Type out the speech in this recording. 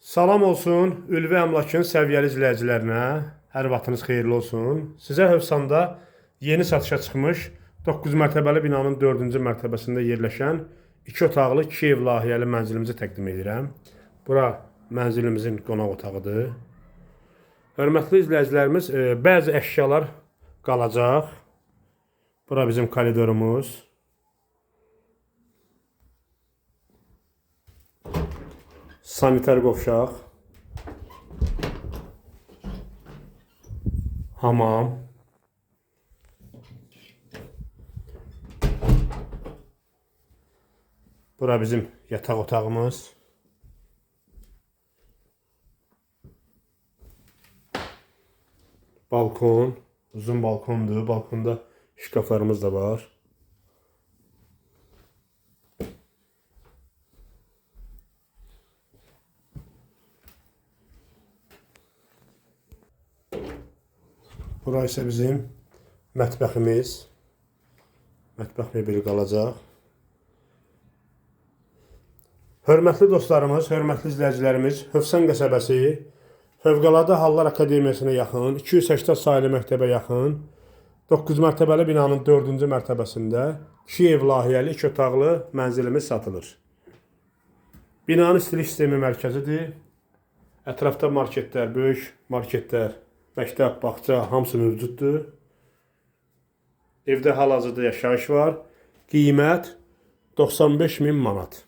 Salam olsun Ülvi Əmlakın səviyyəli izləyicilərinə. Hər vaxtınız xeyirli olsun. Sizə Hövsanda yeni satışa çıxmış 9 mərtəbəli binanın 4-cü mərtəbəsində yerləşən 2 otaqlı 2 ev layihəli mənzilimizi təqdim edirəm. Bura mənzilimizin qonaq otağıdır. Hörmətli izləyicilərimiz, bəzi əşyalar qalacaq. Bura bizim koridorumuz. Sanitar qovşaq, hamam, bura bizim yataq otağımız, balkon, uzun balkondur, balkonda şkaflarımız da var. Bura isə bizim mətbəximiz. Mətbəx mebeli qalacaq. Hörmətli dostlarımız, hörmətli izləyicilərimiz, Hövsan qəsəbəsi Fövqəladə Hallar Akademiyasına yaxın, 280 sayılı məktəbə yaxın, 9 mərtəbəli binanın 4-cü mərtəbəsində 2 ev layihəli 2 otaqlı mənzilimiz satılır. Binanın istilik sistemi mərkəzidir. Ətrafda marketlər, böyük marketlər, məktəb, bağça hamısı mövcuddur. Evdə hal-hazırda yaşayış var. Qiymət 95.000 manat.